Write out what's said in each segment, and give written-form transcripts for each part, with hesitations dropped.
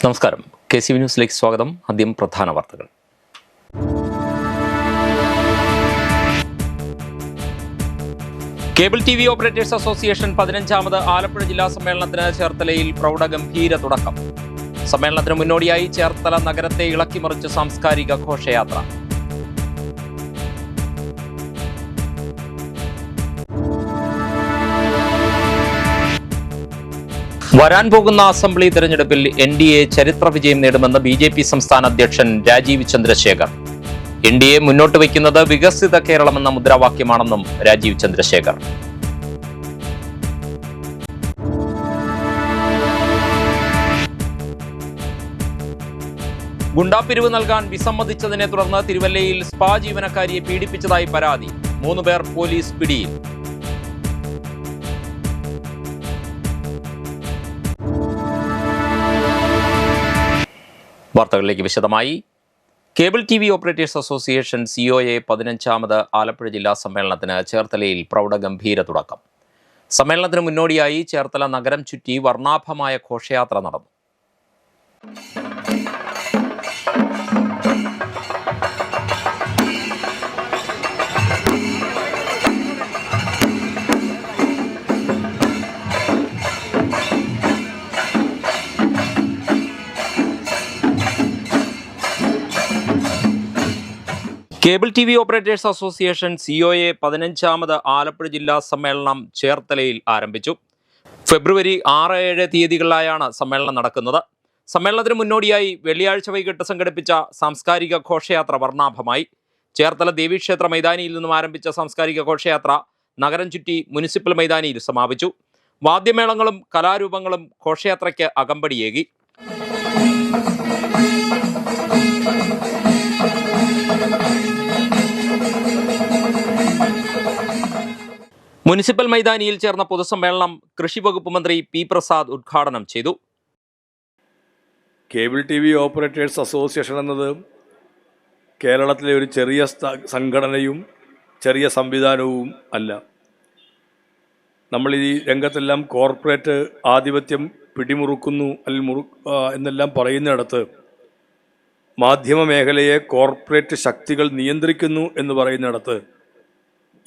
നമസ്കാരം. KCV ന്യൂസിലേക്ക് സ്വാഗതം. ആദ്യം പ്രധാന വാർത്തകൾ. കേബിൾ TV ഓപ്പറേറ്റേഴ്സ് അസോസിയേഷൻ 15ാമത് ആലപ്പുഴ ജില്ലാ സമ്മേളനത്തിന് ചേർത്തലയിൽ പ്രൗഢഗംഭീര തുടക്കം. സമ്മേളനത്തിന് മുന്നോടിയായി ചേർത്തല നഗരത്തെ ഇളക്കിമറിച്ച് സാംസ്കാരിക ഘോഷയാത്ര. വരാൻ പോകുന്ന അസംബ്ലി തെരഞ്ഞെടുപ്പിൽ NDA ചരിത്ര വിജയം നേടുമെന്ന് BJP സംസ്ഥാന അധ്യക്ഷൻ രാജീവ് ചന്ദ്രശേഖർ. NDA മുന്നോട്ട് വയ്ക്കുന്നത് വികസിത കേരളമെന്ന മുദ്രാവാക്യമാണെന്നും രാജീവ് ചന്ദ്രശേഖർ. ഗുണ്ടാപ്പിരിവ് നൽകാൻ വിസമ്മതിച്ചതിനെ തുടർന്ന് തിരുവല്ലയിൽ സ്പാ ജീവനക്കാരിയെ പീഡിപ്പിച്ചതായി പരാതി. 3 പേർ പോലീസ് പിടിയിൽ. വാർത്തകളിലേക്ക് വിശദമായി. Cable TV operators association COA 15ാമത് ആലപ്പുഴ ജില്ലാ സമ്മേളനത്തിന് ചേർത്തലയിൽ പ്രൗഢഗംഭീര തുടക്കം. സമ്മേളനത്തിന് മുന്നോടിയായി ചേർത്തല നഗരം ചുറ്റി വർണ്ണാഭമായ ഘോഷയാത്ര നടന്നു. Cable TV operators association COA 15ാമത് ആലപ്പുഴ ജില്ലാ സമ്മേളനം ചേർത്തലയിൽ ആരംഭിച്ചു. ഫെബ്രുവരി 6-7 തീയതികളിലായാണ് സമ്മേളനം നടക്കുന്നത്. സമ്മേളനത്തിന് മുന്നോടിയായി വെള്ളിയാഴ്ച വൈകിട്ട് സംഘടിപ്പിച്ച സാംസ്കാരിക ഘോഷയാത്ര വർണ്ണാഭമായി. ചേർത്തല ദേവീക്ഷേത്ര മൈതാനിയിൽ നിന്നും ആരംഭിച്ച സാംസ്കാരിക ഘോഷയാത്ര നഗരം ചുറ്റി മുനിസിപ്പൽ മൈതാനിയിൽ സമാപിച്ചു. വാദ്യമേളങ്ങളും കലാരൂപങ്ങളും ഘോഷയാത്രയ്ക്ക് അകമ്പടിയേകി. മുനിസിപ്പൽ മൈതാനിയിൽ ചേർന്ന പൊതുസമ്മേളനം കൃഷി വകുപ്പ് മന്ത്രി P. പ്രസാദ് ഉദ്ഘാടനം ചെയ്തു. കേബിൾ TV ഓപ്പറേറ്റേഴ്സ് അസോസിയേഷൻ എന്നത് കേരളത്തിലെ ഒരു ചെറിയ സംഘടനയും ചെറിയ സംവിധാനവും അല്ല. നമ്മൾ ഈ രംഗത്തെല്ലാം കോർപ്പറേറ്റ് ആധിപത്യം പിടിമുറുക്കുന്നു എന്നെല്ലാം പറയുന്നിടത്ത് മാധ്യമ മേഖലയെ കോർപ്പറേറ്റ് ശക്തികൾ നിയന്ത്രിക്കുന്നു എന്ന് പറയുന്നിടത്ത്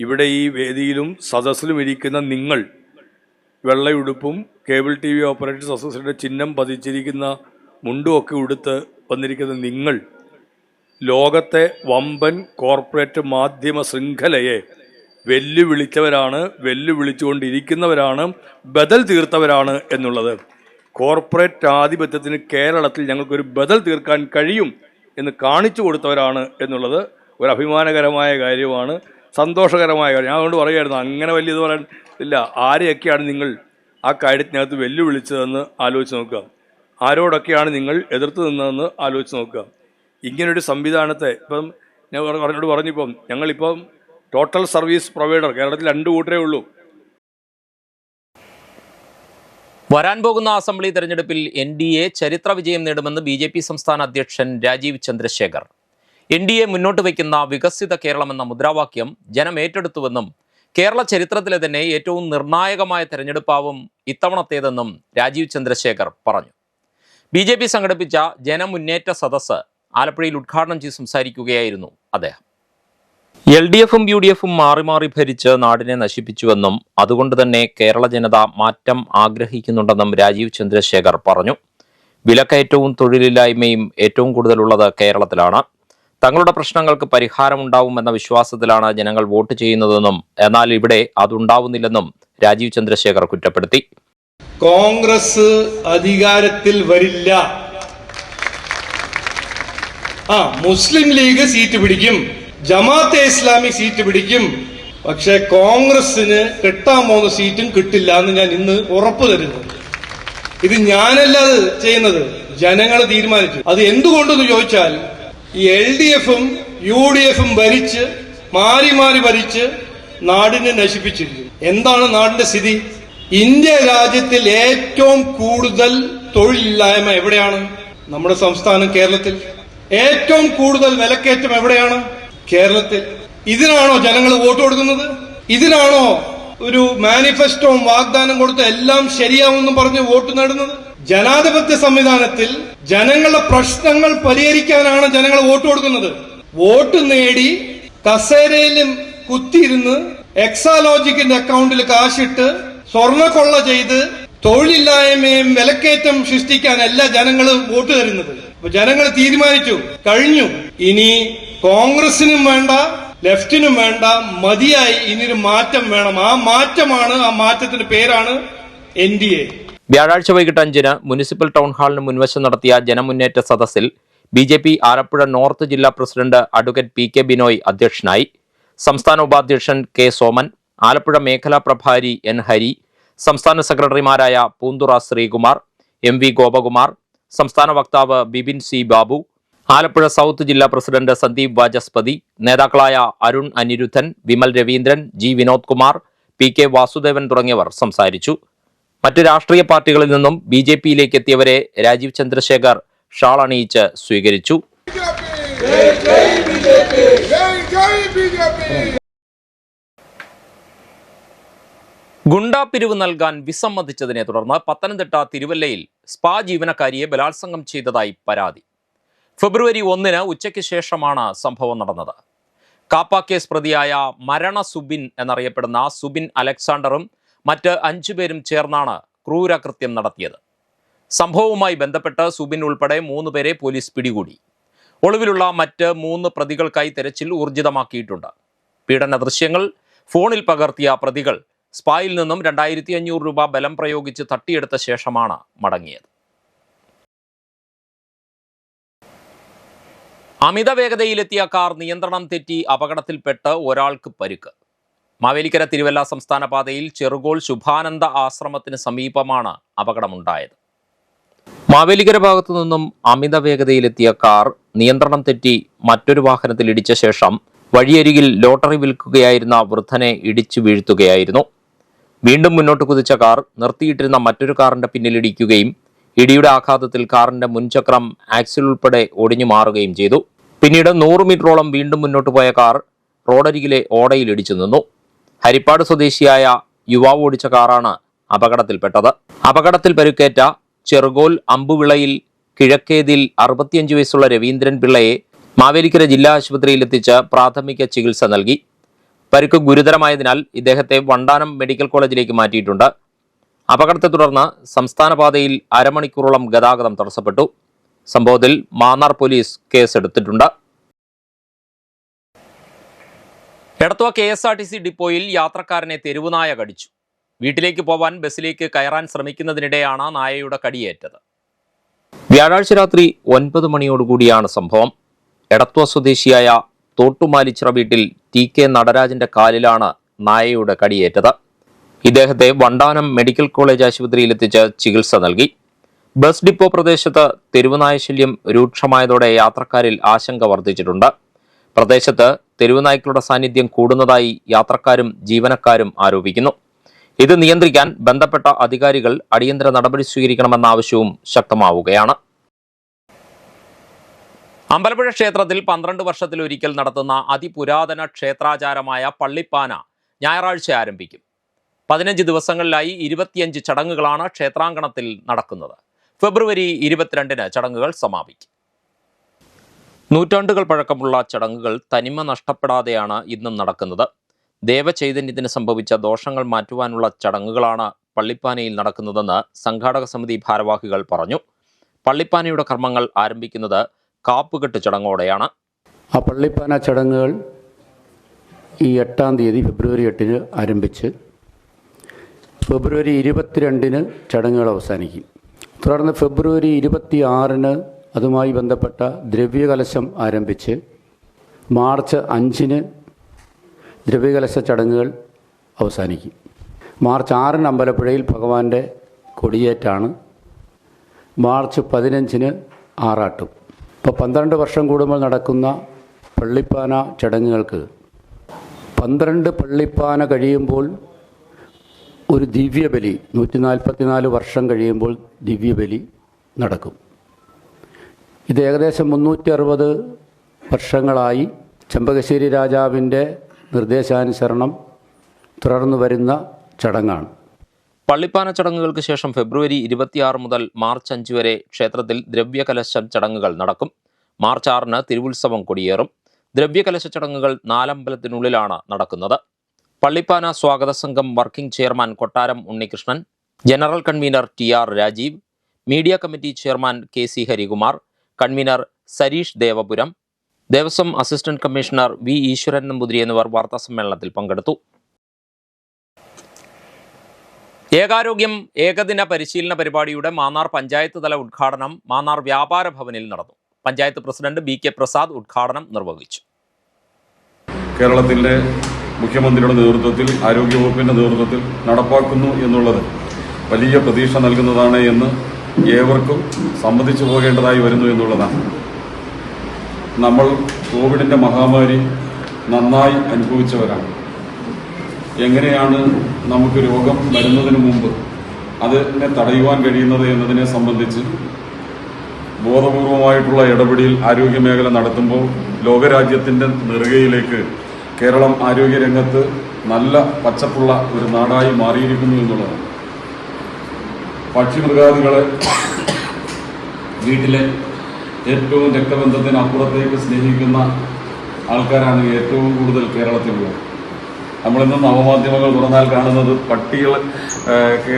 ഇവിടെ ഈ വേദിയിലും സദസ്സിലും ഇരിക്കുന്ന നിങ്ങൾ വെള്ളയുടുപ്പും കേബിൾ TV ഓപ്പറേറ്റേഴ്സ് അസോസിയേഷൻ്റെ ചിഹ്നം പതിച്ചിരിക്കുന്ന മുണ്ടുമൊക്കെ ഉടുത്ത് വന്നിരിക്കുന്ന നിങ്ങൾ ലോകത്തെ വമ്പൻ കോർപ്പറേറ്റ് മാധ്യമ ശൃംഖലയെ വെല്ലുവിളിച്ചവരാണ്, വെല്ലുവിളിച്ചുകൊണ്ടിരിക്കുന്നവരാണ്, ബദൽ തീർത്തവരാണ് എന്നുള്ളത്. കോർപ്പറേറ്റ് ആധിപത്യത്തിന് കേരളത്തിൽ ഞങ്ങൾക്കൊരു ബദൽ തീർക്കാൻ കഴിയും എന്ന് കാണിച്ചു കൊടുത്തവരാണ് എന്നുള്ളത് ഒരു അഭിമാനകരമായ കാര്യമാണ്, സന്തോഷകരമായ കാര്യം. ഞാൻ അതുകൊണ്ട് പറയുമായിരുന്നു, അങ്ങനെ വലിയത് പറയാൻ ഇല്ല. ആരെയൊക്കെയാണ് നിങ്ങൾ ആ കാര്യത്തിനകത്ത് വെല്ലുവിളിച്ചതെന്ന് ആലോചിച്ച് നോക്കുക, ആരോടൊക്കെയാണ് നിങ്ങൾ എതിർത്ത് നിന്നതെന്ന് ആലോചിച്ച് നോക്കുക. ഇങ്ങനൊരു സംവിധാനത്തെ ഇപ്പം ഞാൻ പറഞ്ഞിപ്പം ഞങ്ങളിപ്പം ടോട്ടൽ സർവീസ് പ്രൊവൈഡർ കേരളത്തിൽ 2 കൂട്ടരേ ഉള്ളൂ. വരാൻ പോകുന്ന അസംബ്ലി തെരഞ്ഞെടുപ്പിൽ NDA ചരിത്ര വിജയം നേടുമെന്ന് BJP സംസ്ഥാന അധ്യക്ഷൻ രാജീവ് ചന്ദ്രശേഖർ. NDA മുന്നോട്ട് വയ്ക്കുന്ന വികസിത കേരളമെന്ന മുദ്രാവാക്യം ജനം ഏറ്റെടുത്തുവെന്നും കേരള ചരിത്രത്തിലെ തന്നെ ഏറ്റവും നിർണായകമായ തെരഞ്ഞെടുപ്പാവും ഇത്തവണത്തേതെന്നും രാജീവ് ചന്ദ്രശേഖർ പറഞ്ഞു. BJP സംഘടിപ്പിച്ച ജനമുന്നേറ്റ സദസ്സ് ആലപ്പുഴയിൽ ഉദ്ഘാടനം ചെയ്ത് സംസാരിക്കുകയായിരുന്നു അദ്ദേഹം. LDFും UDFും മാറി മാറി ഭരിച്ച് നാടിനെ നശിപ്പിച്ചുവെന്നും അതുകൊണ്ട് തന്നെ കേരള ജനത മാറ്റം ആഗ്രഹിക്കുന്നുണ്ടെന്നും രാജീവ് ചന്ദ്രശേഖർ പറഞ്ഞു. വിലക്കയറ്റവും തൊഴിലില്ലായ്മയും ഏറ്റവും കൂടുതലുള്ളത് കേരളത്തിലാണ്. തങ്ങളുടെ പ്രശ്നങ്ങൾക്ക് പരിഹാരമുണ്ടാവുമെന്ന വിശ്വാസത്തിലാണ് ജനങ്ങൾ വോട്ട് ചെയ്യുന്നതെന്നും എന്നാൽ ഇവിടെ അതുണ്ടാവുന്നില്ലെന്നും രാജീവ് ചന്ദ്രശേഖർ കുറ്റപ്പെടുത്തി. കോൺഗ്രസ് അധികാരത്തിൽ വരില്ല. മുസ്ലിം ലീഗ് സീറ്റ് പിടിക്കും, ജമാഅത്തെ ഇസ്ലാമി സീറ്റ് പിടിക്കും, പക്ഷെ കോൺഗ്രസിന് കിട്ടാൻ പോകുന്ന സീറ്റും കിട്ടില്ല എന്ന് ഞാൻ ഇന്ന് ഉറപ്പു തരുന്നു. ഇത് ഞാനല്ല ചെയ്യുന്നത്, ജനങ്ങൾ തീരുമാനിച്ചു. അത് എന്തുകൊണ്ടെന്ന് ചോദിച്ചാൽ ഈ LDFും UDFും ഭരിച്ച് മാറി മാറി ഭരിച്ച് നാടിനെ നശിപ്പിച്ചിരിക്കും. എന്താണ് നാടിന്റെ സ്ഥിതി? ഇന്ത്യ രാജ്യത്തിൽ ഏറ്റവും കൂടുതൽ തൊഴിലില്ലായ്മ എവിടെയാണ്? നമ്മുടെ സംസ്ഥാനം കേരളത്തിൽ. ഏറ്റവും കൂടുതൽ വിലക്കയറ്റം എവിടെയാണ്? കേരളത്തിൽ. ഇതിനാണോ ജനങ്ങൾ വോട്ട് കൊടുക്കുന്നത്? ഇതിനാണോ ഒരു മാനിഫെസ്റ്റോയും വാഗ്ദാനം കൊടുത്ത് എല്ലാം ശരിയാവുമെന്നും പറഞ്ഞ് വോട്ട് നേടുന്നത്? ജനാധിപത്യ സംവിധാനത്തിൽ ജനങ്ങളുടെ പ്രശ്നങ്ങൾ പരിഹരിക്കാനാണ് ജനങ്ങൾ വോട്ട് കൊടുക്കുന്നത്. വോട്ട് നേടി കസേരയിലും കുത്തിയിരുന്ന് എക്സാലോജിക്കിന്റെ അക്കൗണ്ടിൽ കാശിട്ട് സ്വർണ്ണക്കൊള്ള ചെയ്ത് തൊഴിലില്ലായ്മയും വിലക്കയറ്റം സൃഷ്ടിക്കാനല്ല ജനങ്ങൾ വോട്ട് തരുന്നത്. അപ്പൊ ജനങ്ങൾ തീരുമാനിച്ചു കഴിഞ്ഞു. ഇനി കോൺഗ്രസിനും വേണ്ട, ലെഫ്റ്റിനും വേണ്ട, മതിയായി. ഇനിയൊരു മാറ്റം വേണം. ആ മാറ്റത്തിന്റെ പേരാണ് NDA. വ്യാഴാഴ്ച വൈകിട്ട് 5-ന് മുനിസിപ്പൽ ടൗൺ ഹാളിന് മുൻവശം നടത്തിയ ജനമുന്നേറ്റ സദസ്സിൽ BJP ആലപ്പുഴ നോർത്ത് ജില്ലാ പ്രസിഡന്റ് അഡ്വക്കേറ്റ് PK ബിനോയ് അധ്യക്ഷനായി. സംസ്ഥാന ഉപാധ്യക്ഷൻ K സോമൻ, ആലപ്പുഴ മേഖലാ പ്രഭാരി N ഹരി, സംസ്ഥാന സെക്രട്ടറിമാരായ പൂന്തുറ ശ്രീകുമാർ, MV ഗോപകുമാർ, സംസ്ഥാന വക്താവ് ബിബിൻ C ബാബു, ആലപ്പുഴ സൗത്ത് ജില്ലാ പ്രസിഡന്റ് സന്ദീപ് വാചസ്പതി, നേതാക്കളായ അരുൺ അനിരുദ്ധൻ, വിമൽ രവീന്ദ്രൻ, G വിനോദ് കുമാർ, PK വാസുദേവൻ തുടങ്ങിയവർ സംസാരിച്ചു. മറ്റ് രാഷ്ട്രീയ പാർട്ടികളിൽ നിന്നും BJPയിലേക്ക് എത്തിയവരെ രാജീവ് ചന്ദ്രശേഖർ ഷാൾ അണിയിച്ച് സ്വീകരിച്ചു. ഗുണ്ടാപിരിവ് നൽകാൻ വിസമ്മതിച്ചതിനെ തുടർന്ന് പത്തനംതിട്ട തിരുവല്ലയിൽ സ്പാ ജീവനക്കാരിയെ ബലാത്സംഗം ചെയ്തതായി പരാതി. ഫെബ്രുവരി 1-ന് ഉച്ചയ്ക്ക് ശേഷമാണ് സംഭവം നടന്നത്. കാപ്പ കേസ് പ്രതിയായ മരണ സുബിൻ എന്നറിയപ്പെടുന്ന സുബിൻ അലക്സാണ്ടറും മറ്റ് 5 പേരും ചേർന്നാണ് ക്രൂരകൃത്യം നടത്തിയത്. സംഭവവുമായി ബന്ധപ്പെട്ട് സുബിൻ ഉൾപ്പെടെ 3 പേരെ പോലീസ് പിടികൂടി. ഒളിവിലുള്ള മറ്റ് 3 പ്രതികൾക്കായി തെരച്ചിൽ ഊർജിതമാക്കിയിട്ടുണ്ട്. പീഡന ദൃശ്യങ്ങൾ ഫോണിൽ പകർത്തിയ പ്രതികൾ സ്പായിൽ നിന്നും 2500 രൂപ ബലം പ്രയോഗിച്ച് തട്ടിയെടുത്ത ശേഷമാണ് മടങ്ങിയത്. അമിത വേഗതയിലെത്തിയ കാർ നിയന്ത്രണം തെറ്റി അപകടത്തിൽപ്പെട്ട് ഒരാൾക്ക് പരിക്ക്. മാവേലിക്കര തിരുവല്ല സംസ്ഥാന പാതയിൽ ചെറുകോൾ ശുഭാനന്ദ ആശ്രമത്തിന് സമീപമാണ് അപകടമുണ്ടായത്. മാവേലിക്കര ഭാഗത്തു നിന്നും അമിത വേഗതയിലെത്തിയ കാർ നിയന്ത്രണം തെറ്റി മറ്റൊരു വാഹനത്തിൽ ഇടിച്ച ശേഷം വഴിയരികിൽ ലോട്ടറി വിൽക്കുകയായിരുന്ന വൃദ്ധനെ ഇടിച്ചു വീഴ്ത്തുകയായിരുന്നു. വീണ്ടും മുന്നോട്ട് കുതിച്ച കാർ നിർത്തിയിട്ടിരുന്ന മറ്റൊരു കാറിന്റെ പിന്നിലിടിക്കുകയും ഇടിയുടെ ആഘാതത്തിൽ കാറിന്റെ മുൻചക്രം ആക്സിൽ ഉൾപ്പെടെ ഒടിഞ്ഞു മാറുകയും ചെയ്തു. പിന്നീട് 100 മീറ്ററോളം വീണ്ടും മുന്നോട്ട് പോയ കാർ റോഡരികിലെ ഓടയിൽ ഇടിച്ചു നിന്നു. ഹരിപ്പാട് സ്വദേശിയായ യുവാവ് ഓടിച്ച കാറാണ് അപകടത്തിൽപ്പെട്ടത്. അപകടത്തിൽ പരുക്കേറ്റ ചെറുകോൽ അമ്പുവിളയിൽ കിഴക്കേതിൽ 65 വയസ്സുള്ള രവീന്ദ്രൻ പിള്ളയെ മാവേലിക്കര ജില്ലാ ആശുപത്രിയിൽ എത്തിച്ച് പ്രാഥമിക ചികിത്സ നൽകി. പരിക്ക് ഗുരുതരമായതിനാൽ ഇദ്ദേഹത്തെ വണ്ടാനം മെഡിക്കൽ കോളേജിലേക്ക് മാറ്റിയിട്ടുണ്ട്. അപകടത്തെ തുടർന്ന് സംസ്ഥാന പാതയിൽ അരമണിക്കൂറോളം ഗതാഗതം തടസ്സപ്പെട്ടു. സംഭവത്തിൽ മാന്നാർ പോലീസ് കേസെടുത്തിട്ടുണ്ട്. എടത്വ KSRTC ഡിപ്പോയിൽ യാത്രക്കാരനെ തെരുവുനായ കടിച്ചു. വീട്ടിലേക്ക് പോവാൻ ബസ്സിലേക്ക് കയറാൻ ശ്രമിക്കുന്നതിനിടെയാണ് നായയുടെ കടിയേറ്റത്. വ്യാഴാഴ്ച രാത്രി 9 മണിയോടുകൂടിയാണ് സംഭവം. എടത്വ സ്വദേശിയായ തോട്ടുമാലിച്ചിറ വീട്ടിൽ TK നടരാജന്റെ കാലിലാണ് നായയുടെ കടിയേറ്റത്. ഇദ്ദേഹത്തെ വണ്ടാനം മെഡിക്കൽ കോളേജ് ആശുപത്രിയിൽ എത്തിച്ച് ചികിത്സ നൽകി. ബസ് ഡിപ്പോ പ്രദേശത്ത് തെരുവുനായ ശല്യം രൂക്ഷമായതോടെ യാത്രക്കാരിൽ ആശങ്ക വർദ്ധിച്ചിട്ടുണ്ട്. പ്രദേശത്ത് തെരുവുനായ്ക്കളുടെ സാന്നിധ്യം കൂടുന്നതായി യാത്രക്കാരും ജീവനക്കാരും ആരോപിക്കുന്നു. ഇത് നിയന്ത്രിക്കാൻ ബന്ധപ്പെട്ട അധികാരികൾ അടിയന്തര നടപടി സ്വീകരിക്കണമെന്ന ആവശ്യവും ശക്തമാവുകയാണ്. അമ്പലപ്പുഴ ക്ഷേത്രത്തിൽ 12 വർഷത്തിലൊരിക്കൽ നടത്തുന്ന അതിപുരാതന ക്ഷേത്രാചാരമായ പള്ളിപ്പാന ഞായറാഴ്ച ആരംഭിക്കും. 15 ദിവസങ്ങളിലായി 25 ചടങ്ങുകളാണ് ക്ഷേത്രാങ്കണത്തിൽ നടക്കുന്നത്. ഫെബ്രുവരി 22-ന് ചടങ്ങുകൾ സമാപിക്കും. നൂറ്റാണ്ടുകൾ പഴക്കമുള്ള ചടങ്ങുകൾ തനിമ നഷ്ടപ്പെടാതെയാണ് ഇന്നും നടക്കുന്നത്. ദേവചൈതന്യത്തിന് സംഭവിച്ച ദോഷങ്ങൾ മാറ്റുവാനുള്ള ചടങ്ങുകളാണ് പള്ളിപ്പാനയിൽ നടക്കുന്നതെന്ന് സംഘാടക സമിതി ഭാരവാഹികൾ പറഞ്ഞു. പള്ളിപ്പാനയുടെ കർമ്മങ്ങൾ ആരംഭിക്കുന്നത് കാപ്പുകെട്ട് ചടങ്ങോടെയാണ്. ആ പള്ളിപ്പാന ചടങ്ങുകൾ ഈ 8-ാം തീയതി ഫെബ്രുവരി 8-ന് ആരംഭിച്ച് ഫെബ്രുവരി 22-ന് ചടങ്ങുകൾ അവസാനിക്കും. തുടർന്ന് ഫെബ്രുവരി 26-ന് അതുമായി ബന്ധപ്പെട്ട ദ്രവ്യകലശം ആരംഭിച്ച് മാർച്ച് 5-ന് ദ്രവ്യകലശ ചടങ്ങുകൾ അവസാനിക്കും. മാർച്ച് 6-ന് അമ്പലപ്പുഴയിൽ ഭഗവാന്റെ കൊടിയേറ്റാണ്. മാർച്ച് 15-ന് ആറാട്ടും. ഇപ്പോൾ 12 വർഷം കൂടുമ്പോൾ നടക്കുന്ന പള്ളിപ്പാന ചടങ്ങുകൾക്ക് 12 പള്ളിപ്പാന കഴിയുമ്പോൾ ഒരു ദിവ്യബലി 144 വർഷം കഴിയുമ്പോൾ ദിവ്യബലി നടക്കും. ഇത് ഏകദേശം 360 വർഷങ്ങളായി ചെമ്പകശ്ശേരി രാജാവിൻ്റെ നിർദ്ദേശാനുസരണം തുടർന്നു വരുന്ന ചടങ്ങാണ്. പള്ളിപ്പാന ചടങ്ങുകൾക്ക് ശേഷം ഫെബ്രുവരി 26 മുതൽ മാർച്ച് 5 വരെ ക്ഷേത്രത്തിൽ ദ്രവ്യകലശം ചടങ്ങുകൾ നടക്കും. മാർച്ച് 6-ന് തിരുവുത്സവം കൊടിയേറും. ദ്രവ്യകലശ ചടങ്ങുകൾ 4 അമ്പലത്തിനുള്ളിലാണ് നടക്കുന്നത്. പള്ളിപ്പാന സ്വാഗത സംഘം working chairman Kottaram Unnikrishnan, general convener TR Rajeev, media committee chairman KC Harikumar, convener Sareesh Devapuram, Devaswom assistant commissioner V Eswaran Namboothiri എന്നിവർ വാർത്താസമ്മേളനത്തിൽ പങ്കെടുത്തു. ഏകാരോഗ്യം ഏകദിന പരിശീലന പരിപാടിയുടെ മാന്നാർ പഞ്ചായത്ത് തല ഉദ്ഘാടനം മാന്നാർ വ്യാപാര ഭവനിൽ നടന്നു. പഞ്ചായത്ത് പ്രസിഡന്റ് BK പ്രസാദ് ഉദ്ഘാടനം നിർവഹിച്ചു. കേരളത്തിൻ്റെ മുഖ്യമന്ത്രിയുടെ നേതൃത്വത്തിൽ, ആരോഗ്യവകുപ്പിൻ്റെ നേതൃത്വത്തിൽ നടപ്പാക്കുന്നു എന്നുള്ളത് വലിയ പ്രതീക്ഷ നൽകുന്നതാണ് എന്ന് ഏവർക്കും സമ്മതിച്ചു പോകേണ്ടതായി വരുന്നു എന്നുള്ളതാണ്. നമ്മൾ കോവിഡിൻ്റെ മഹാമാരി നന്നായി അനുഭവിച്ചവരാണ്. എങ്ങനെയാണ് നമുക്ക് രോഗം വരുന്നതിന് മുമ്പ് അതിനെ തടയുവാൻ കഴിയുന്നത് എന്നതിനെ സംബന്ധിച്ച് ബോധപൂർവമായിട്ടുള്ള ഇടപെടൽ ആരോഗ്യമേഖല നടത്തുമ്പോൾ ലോകരാജ്യത്തിൻ്റെ നെറുകയിലേക്ക് കേരളം ആരോഗ്യരംഗത്ത് നല്ല പച്ചപ്പുള്ള ഒരു നാടായി മാറിയിരിക്കുന്നു എന്നുള്ളതാണ്. പക്ഷിമൃഗാദികളെ വീട്ടിലെ ഏറ്റവും രക്തബന്ധത്തിന് അപ്പുറത്തേക്ക് സ്നേഹിക്കുന്ന ആൾക്കാരാണ് ഏറ്റവും കൂടുതൽ കേരളത്തിലുള്ളത്. നമ്മളിന്ന് നവമാധ്യമങ്ങൾ തുറന്നാൽ കാണുന്നത് പട്ടികൾക്ക്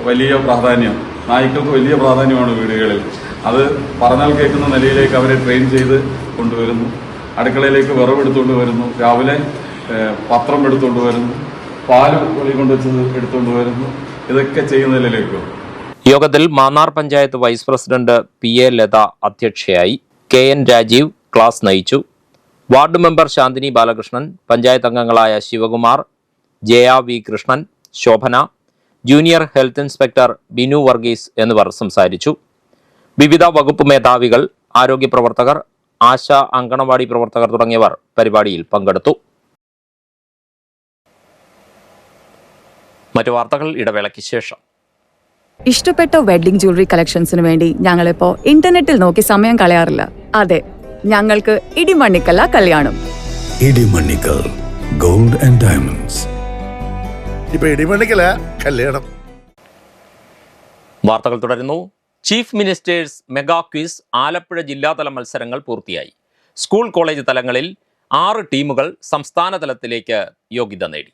വലിയ പ്രാധാന്യം, നായ്ക്കൾക്ക് വലിയ പ്രാധാന്യമാണ് വീടുകളിൽ. അത് പറഞ്ഞാൽ കേൾക്കുന്ന നിലയിലേക്ക് അവരെ ട്രെയിൻ ചെയ്ത് കൊണ്ടുവരുന്നു. അടുക്കളയിലേക്ക് വിറവെടുത്തുകൊണ്ട് വരുന്നു, രാവിലെ പത്രം എടുത്തുകൊണ്ട് വരുന്നു, പാല് കൊണ്ടുവച്ചത് എടുത്തുകൊണ്ട് വരുന്നു. ഇതൊക്കെ ചെയ്യുന്ന നിലയിലേക്ക്. യോഗത്തിൽ Mannar panchayat vice president PA Latha അധ്യക്ഷയായി. KN രാജീവ് ക്ലാസ് നയിച്ചു. വാർഡ് മെമ്പർ ശാന്തിനി ബാലകൃഷ്ണൻ, പഞ്ചായത്ത് അംഗങ്ങളായ Sivakumar, JA V Krishnan, Shobhana, junior health inspector Binu Varghese എന്നിവർ സംസാരിച്ചു. വിവിധ വകുപ്പ് മേധാവികൾ, ആരോഗ്യ പ്രവർത്തകർ, ആശ, അങ്കണവാടി പ്രവർത്തകർ തുടങ്ങിയവർ പരിപാടിയിൽ പങ്കെടുത്തു. മറ്റു വാർത്തകൾ ഇടവേളയ്ക്ക് ശേഷം. ഇഷ്ടപ്പെട്ട വെഡ്ഡിംഗ് ജ്വല്ലറി കളക്ഷൻസിന് വേണ്ടി ഞങ്ങളിപ്പോൾ ഇന്റർനെറ്റിൽ നോക്കി സമയം കളയാറില്ല. അതെ, ഞങ്ങൾക്ക് ഇടിമണ്ണിക്കല്ല കല്യാണം. Idimannickal gold and diamonds. ഇപ്പൊ ഇടിമണ്ണിക്കല കല്യാണം. വാർത്തകൾ തുടരുന്നു. Chief minister's mega quiz Alappuzha ജില്ലാതല മത്സരങ്ങൾ പൂർത്തിയായി. സ്കൂൾ കോളേജ് തലങ്ങളിൽ 6 ടീമുകൾ സംസ്ഥാന തലത്തിലേക്ക് യോഗ്യത നേടി.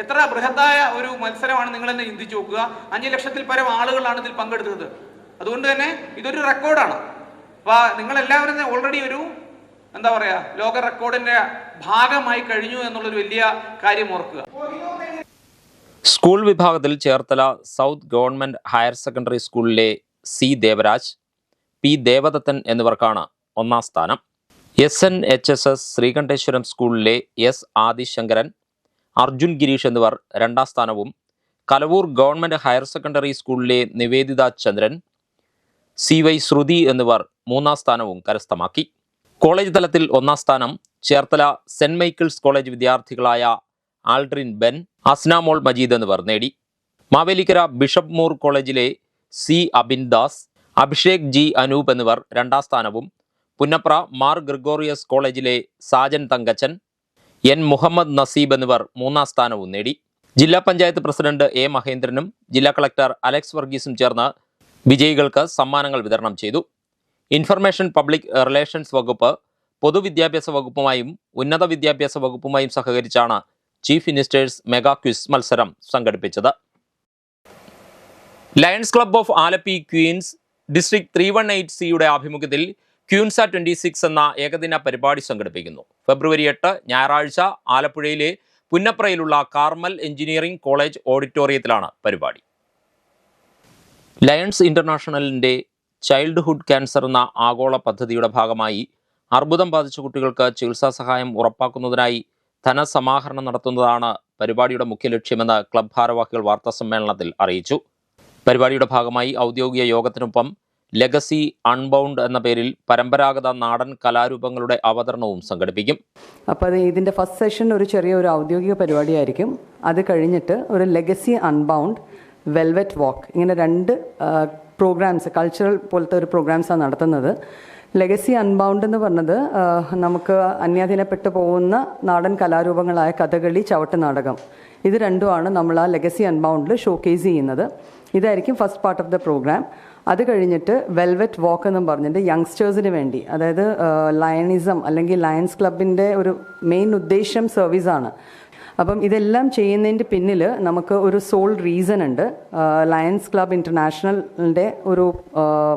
എത്ര ബൃഹത്തായ ഒരു മത്സരമാണ്, നിങ്ങൾ തന്നെ ചിന്തിച്ചു നോക്കുക. 5 ലക്ഷത്തിൽ പരം ആളുകളാണ് ഇതിൽ പങ്കെടുത്തത്. അതുകൊണ്ട് തന്നെ ഇതൊരു റെക്കോർഡാണ്. അപ്പൊ നിങ്ങൾ എല്ലാവരും ഓൾറെഡി ഒരു ലോക റെക്കോർഡിന്റെ ഭാഗമായി കഴിഞ്ഞു എന്നുള്ളൊരു വലിയ കാര്യം ഓർക്കുക. സ്കൂൾ വിഭാഗത്തിൽ Cherthala south government higher secondary സ്കൂളിലെ C ദേവരാജ്, P ദേവദത്തൻ എന്നിവർക്കാണ് 1ാം സ്ഥാനം. SNHSS ശ്രീകണ്ഠേശ്വരം സ്കൂളിലെ S ആദിശങ്കരൻ, അർജുൻ ഗിരീഷ് എന്നിവർ 2ാം സ്ഥാനവും, കലവൂർ ഗവൺമെന്റ് ഹയർ സെക്കൻഡറി സ്കൂളിലെ നിവേദിത ചന്ദ്രൻ, CY ശ്രുതി എന്നിവർ 3ാം സ്ഥാനവും കരസ്ഥമാക്കി. കോളേജ് തലത്തിൽ 1ാം സ്ഥാനം ചേർത്തല സെന്റ് മൈക്കിൾസ് കോളേജ് വിദ്യാർത്ഥികളായ ആൾഡ്രിൻ ബെൻ, അസ്നാമോൾ മജീദ് എന്നിവർ നേടി. മാവേലിക്കര ബിഷപ്പ് മൂർ കോളേജിലെ C അബിൻദാസ്, അഭിഷേക് G അനൂപ് എന്നിവർ 2ാം സ്ഥാനവും, പുന്നപ്ര മാർ ഗ്രിഗോറിയസ് കോളേജിലെ സാജൻ തങ്കച്ചൻ, N മുഹമ്മദ് നസീബ് എന്നിവർ 3ാം സ്ഥാനവും നേടി. ജില്ലാ പഞ്ചായത്ത് പ്രസിഡന്റ് A മഹേന്ദ്രനും ജില്ലാ കളക്ടർ അലക്സ് വർഗീസും ചേർന്ന് വിജയികൾക്ക് സമ്മാനങ്ങൾ വിതരണം ചെയ്തു. ഇൻഫർമേഷൻ പബ്ലിക് റിലേഷൻസ് വകുപ്പ് പൊതുവിദ്യാഭ്യാസ വകുപ്പുമായും ഉന്നത വിദ്യാഭ്യാസ വകുപ്പുമായും സഹകരിച്ചാണ് ചീഫ് മിനിസ്റ്റേഴ്സ് മെഗാ ക്വിസ് മത്സരം സംഘടിപ്പിച്ചത്. Lions Club of Alleppey Queens District 318C ആഭിമുഖ്യത്തിൽ ക്യൂൻസ 26 എന്ന ഏകദിന പരിപാടി സംഘടിപ്പിക്കുന്നു. ഫെബ്രുവരി 8 ഞായറാഴ്ച ആലപ്പുഴയിലെ പുന്നപ്രയിലുള്ള കാർമൽ എഞ്ചിനീയറിംഗ് കോളേജ് ഓഡിറ്റോറിയത്തിലാണ് പരിപാടി. ലയൺസ് ഇന്റർനാഷണലിന്റെ ചൈൽഡ്ഹുഡ് ക്യാൻസർ എന്ന ആഗോള പദ്ധതിയുടെ ഭാഗമായി അർബുദം ബാധിച്ച കുട്ടികൾക്ക് ചികിത്സാ സഹായം ഉറപ്പാക്കുന്നതിനായി ധനസമാഹരണം നടത്തുന്നതാണ് പരിപാടിയുടെ മുഖ്യ ലക്ഷ്യമെന്ന് ക്ലബ് ഭാരവാഹികൾ വാർത്താസമ്മേളനത്തിൽ അറിയിച്ചു. പരിപാടിയുടെ ഭാഗമായി ഔദ്യോഗിക യോഗത്തിനൊപ്പം ലെഗസി അൺബൗണ്ട് എന്ന പേരിൽ പരമ്പരാഗത നാടൻ കലാരൂപങ്ങളുടെ അവതരണവും സംഘടിപ്പിക്കും. അപ്പോൾ ഇതിൻ്റെ ഫസ്റ്റ് സെഷൻ ഒരു ചെറിയൊരു ഔദ്യോഗിക പരിപാടിയായിരിക്കും. അത് കഴിഞ്ഞിട്ട് ഒരു ലെഗസി അൺബൗണ്ട്, വെൽവെറ്റ് വാക്ക്, ഇങ്ങനെ 2 പ്രോഗ്രാംസ്, കൾച്ചറൽ പോലത്തെ ഒരു പ്രോഗ്രാംസാണ് നടത്തുന്നത്. ലെഗസി അൺബൗണ്ട് എന്ന് പറഞ്ഞത് നമുക്ക് അന്യാധീനപ്പെട്ടു പോകുന്ന നാടൻ കലാരൂപങ്ങളായ കഥകളി, ചവിട്ടുനാടകം, ഇത് രണ്ടുമാണ് നമ്മൾ ആ ലെഗസി അൺബൗണ്ടിൽ ഷോക്കേസ് ചെയ്യുന്നത്. ഇതായിരിക്കും first part of the program. അത് കഴിഞ്ഞിട്ട് വെൽവെറ്റ് വാക്ക് എന്നും പറഞ്ഞിട്ട് യങ്സ്റ്റേഴ്സിന് വേണ്ടി, അതായത് ലയണിസം അല്ലെങ്കിൽ ലയൺസ് ക്ലബിൻ്റെ ഒരു മെയിൻ ഉദ്ദേശം സർവീസാണ്. അപ്പം ഇതെല്ലാം ചെയ്യുന്നതിൻ്റെ പിന്നിൽ നമുക്ക് ഒരു സോൾ റീസൺ ഉണ്ട്. ലയൺസ് ക്ലബ് ഇൻ്റർനാഷണലിൻ്റെ ഒരു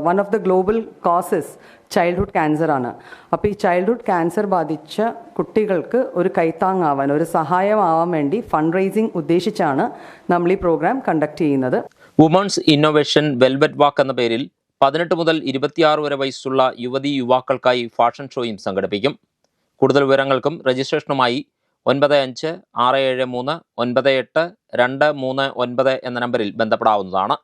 one of the global causes childhood ക്യാൻസറാണ്. അപ്പോൾ ഈ ചൈൽഡ്ഹുഡ് ക്യാൻസർ ബാധിച്ച കുട്ടികൾക്ക് ഒരു കൈത്താങ്ങാവാൻ, ഒരു സഹായമാവാൻ വേണ്ടി ഫണ്ട് റൈസിങ് ഉദ്ദേശിച്ചാണ് നമ്മൾ ഈ പ്രോഗ്രാം കണ്ടക്ട് ചെയ്യുന്നത്. വുമൺസ് ഇന്നോവേഷൻ വെൽവെറ്റ് വാക്ക് എന്ന പേരിൽ 18 മുതൽ 26 വരെ വയസ്സുള്ള യുവതീ യുവാക്കൾക്കായി ഫാഷൻ ഷോയും സംഘടിപ്പിക്കും. കൂടുതൽ വിവരങ്ങൾക്കും രജിസ്ട്രേഷനുമായി 9563989239 എന്ന നമ്പറിൽ ബന്ധപ്പെടാവുന്നതാണ്.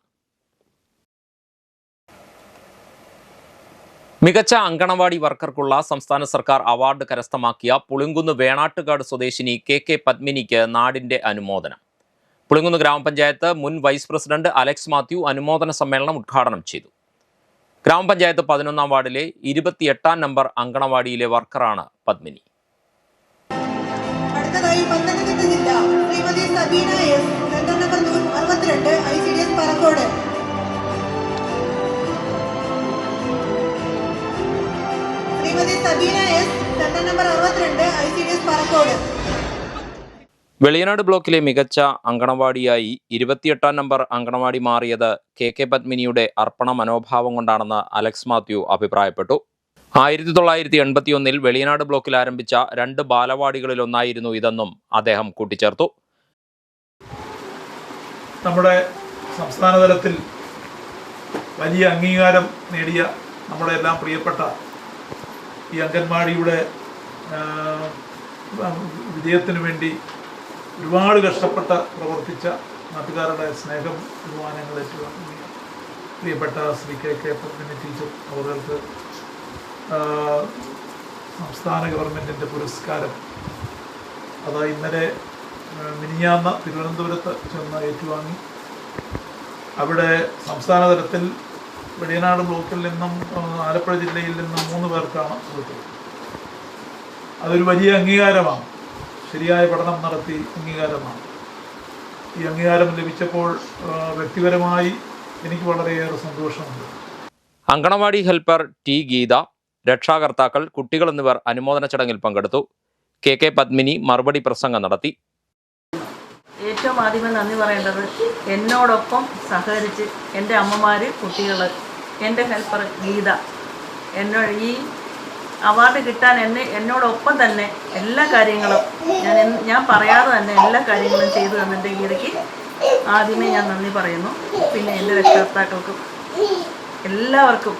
മികച്ച അങ്കണവാടി വർക്കർക്കുള്ള സംസ്ഥാന സർക്കാർ അവാർഡ് കരസ്ഥമാക്കിയ പുളിങ്കുന്ന് വേണാട്ടുകാട് സ്വദേശിനി KK പത്മിനിക്ക് നാടിന്റെ അനുമോദനം. പുളിങ്കുന്ന് ഗ്രാമപഞ്ചായത്ത് മുൻ വൈസ് പ്രസിഡന്റ് അലക്സ് മാത്യു അനുമോദന സമ്മേളനം ഉദ്ഘാടനം ചെയ്തു. ഗ്രാമപഞ്ചായത്ത് 11-ാം വാർഡിലെ 28-ാം നമ്പർ അങ്കണവാടിയിലെ വർക്കറാണ് പത്മിനി. അടുത്തതായി പത്തനംതിട്ട ജില്ല Shrimati Sabeena S, centre number 62, ICDS Parakode. Shrimati Sabeena S, centre number 62, ICDS Parakode. Veliyanad ബ്ലോക്കിലെ മികച്ച അങ്കണവാടിയായി 28-ാം നമ്പർ അങ്കണവാടി മാറിയത് KK പത്മിനിയുടെ അർപ്പണ മനോഭാവം കൊണ്ടാണെന്ന് അലക്സ് മാത്യു അഭിപ്രായപ്പെട്ടു. 1981-ൽ വെളിയനാട് ബ്ലോക്കിൽ ആരംഭിച്ച 2 ബാലവാടികളിലൊന്നായിരുന്നു ഇതെന്നും അദ്ദേഹം കൂട്ടിച്ചേർത്തു. നമ്മുടെ സംസ്ഥാന തലത്തിൽ വലിയ അംഗീകാരം നേടിയ നമ്മുടെ എല്ലാം പ്രിയപ്പെട്ട ഈ അംഗൻവാടിയുടെ വിജയത്തിനു വേണ്ടി ഒരുപാട് കഷ്ടപ്പെട്ട പ്രവർത്തിച്ച നാട്ടുകാരുടെ സ്നേഹം ബഹുമാനങ്ങൾ ഏറ്റുവാങ്ങിയ പ്രിയപ്പെട്ട ശ്രീ KK പത്മിനി ടീച്ചർ അവർക്ക് സംസ്ഥാന ഗവൺമെൻറ്റിൻ്റെ പുരസ്കാരം അത് ഇന്നലെ മിനിഞ്ഞാന്ന് തിരുവനന്തപുരത്ത് ചെന്ന് ഏറ്റുവാങ്ങി. അവിടെ സംസ്ഥാന തലത്തിൽ വെളിയനാട് ബ്ലോക്കിൽ നിന്നും ആലപ്പുഴ ജില്ലയിൽ നിന്നും 3 പേർക്കാണ് കൊടുത്തത്. അതൊരു വലിയ അംഗീകാരമാണ്. ശരിയായ പഠനം നടത്തി അംഗീകാരമാണ്. ഈ അംഗീകാരം ലഭിച്ചപ്പോൾ വ്യക്തിപരമായി എനിക്ക് വളരെയേറെ സന്തോഷമുണ്ട്. അങ്കണവാടി ഹെൽപ്പർ T ഗീത, രക്ഷാകർത്താക്കൾ, കുട്ടികൾ എന്നിവർ അനുമോദന ചടങ്ങിൽ പങ്കെടുത്തു. KK പത്മിനി മറുപടി പ്രസംഗം നടത്തി. ഏറ്റവും ആദ്യമേ നന്ദി പറയേണ്ടത് എന്നോടൊപ്പം സഹകരിച്ച് എൻ്റെ അമ്മമാർ, കുട്ടികൾ, എൻ്റെ ഹെൽപ്പർ ഗീത, ഈ അവാർഡ് കിട്ടാൻ എന്നോടൊപ്പം തന്നെ എല്ലാ കാര്യങ്ങളും ഞാൻ പറയാതെ തന്നെ എല്ലാ കാര്യങ്ങളും ചെയ്തു തന്നിട്ട് ഗീതയ്ക്ക് ആദ്യമേ ഞാൻ നന്ദി പറയുന്നു. പിന്നെ എൻ്റെ രക്ഷകർത്താക്കൾക്കും എല്ലാവർക്കും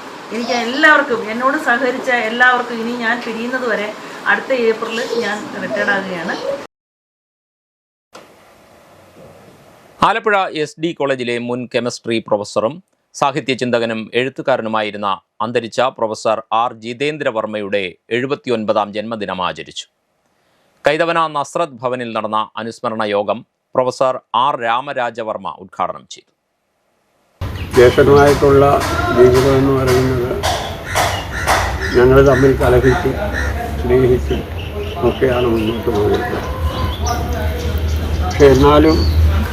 എന്നോട് സഹകരിച്ച എല്ലാവർക്കും ഇനി ഞാൻ പിരിയുന്നത് വരെ അടുത്ത ഏപ്രിലിൽ ഞാൻ റിട്ടയർഡ് ആകുകയാണ്. ആലപ്പുഴ SD കോളേജിലെ മുൻ കെമിസ്ട്രി പ്രൊഫസറും സാഹിത്യ ചിന്തകനും എഴുത്തുകാരനുമായിരുന്ന അന്തരിച്ച പ്രൊഫസർ R ജിതേന്ദ്രവർമ്മയുടെ 79-ാം ജന്മദിനം ആചരിച്ചു. കൈതവന നസ്രത്ത് ഭവനിൽ നടന്ന അനുസ്മരണ യോഗം പ്രൊഫസർ R രാമരാജവർമ്മ ഉദ്ഘാടനം ചെയ്തു. ജ്യേഷ്ഠനുമായിട്ടുള്ള ജീവിതം എന്ന് പറയുന്നത് ഞങ്ങൾ തമ്മിൽ കലഹിച്ചും സ്നേഹിച്ചും ഒക്കെയാണ് മുന്നോട്ട് പോയിരുന്നത്. പക്ഷെ എന്നാലും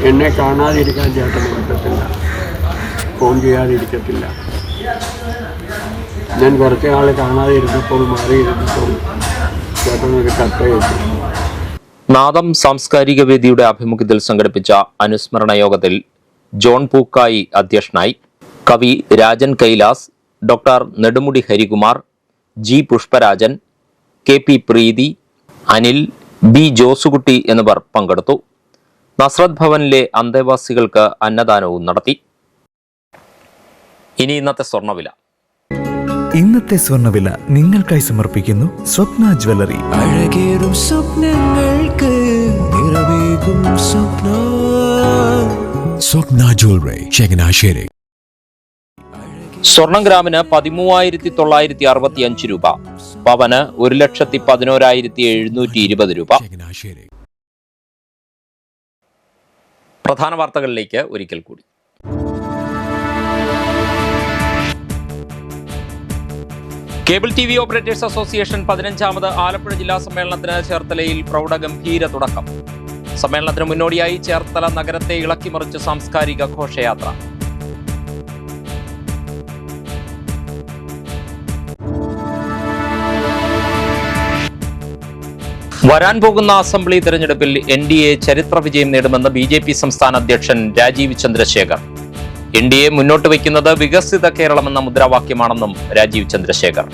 എന്നെ കാണാതിരിക്കാൻ ചേട്ടന് പറ്റത്തില്ല, ഫോൺ ചെയ്യാതിരിക്കത്തില്ല. ഞാൻ കുറച്ച് നാൾ കാണാതിരുന്നപ്പോൾ മാറിയിരുന്നപ്പോൾ ചേട്ടനൊരു കത്തയച്ചു. നാദം സാംസ്കാരിക വേദിയുടെ ആഭിമുഖ്യത്തിൽ സംഘടിപ്പിച്ച അനുസ്മരണ യോഗത്തിൽ ജോൺ പൂക്കായി അധ്യക്ഷനായി. കവി Rajan Kailas, doctor Nedumudi Harikumar, G Pushparajan, KP Preethi, Anil, B Josukutty എന്നിവർ പങ്കെടുത്തു. നസ്രത്ത് ഭവനിലെ അന്തേവാസികൾക്ക് അന്നദാനവും നടത്തി. ഇനി ഇന്നത്തെ സ്വർണ്ണവില. ഇന്നത്തെ സ്വർണ്ണവില നിങ്ങൾക്കായി സമർപ്പിക്കുന്നു സ്വപ്ന ജ്വല്ലറി. അഴകേറും സ്വപ്നങ്ങൾക്ക് നിറവേകും സ്വപ്ന ജ്വല്ലറി, ചങ്ങനാശ്ശേരി. സ്വർണം ഗ്രാമിന് 13,965 രൂപ, പവന് 1,11,720 രൂപ. പ്രധാന വാർത്തകളിലേക്ക് ഒരിക്കൽ കൂടി. കേബിൾ TV ഓപ്പറേറ്റേഴ്സ് അസോസിയേഷൻ 15ാമത് ആലപ്പുഴ ജില്ലാ സമ്മേളനത്തിന് ചേർത്തലയിൽ പ്രൗഢഗംഭീര തുടക്കം. സമ്മേളനത്തിന് മുന്നോടിയായി ചേർത്തല നഗരത്തെ ഇളക്കിമറിച്ച് സാംസ്കാരിക ഘോഷയാത്ര. വരാൻ പോകുന്ന അസംബ്ലി തെരഞ്ഞെടുപ്പിൽ NDA ചരിത്ര വിജയം നേടുമെന്ന് BJP സംസ്ഥാന അധ്യക്ഷൻ രാജീവ് ചന്ദ്രശേഖർ. NDA മുന്നോട്ട് വയ്ക്കുന്നത് വികസിത കേരളമെന്ന മുദ്രാവാക്യമാണെന്നും രാജീവ് ചന്ദ്രശേഖർ.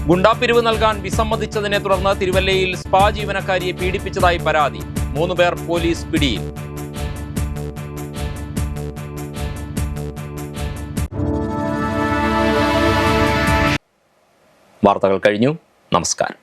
ഗുണ്ടാപ്പിരിവ് നൽകാൻ വിസമ്മതിച്ചതിനെ തുടർന്ന് തിരുവല്ലയിൽ സ്പാ ജീവനക്കാരിയെ പീഡിപ്പിച്ചതായി പരാതി. 3 പേർ പോലീസ് പിടിയിൽ. വാർത്തകൾ കഴിഞ്ഞു. നമസ്കാരം.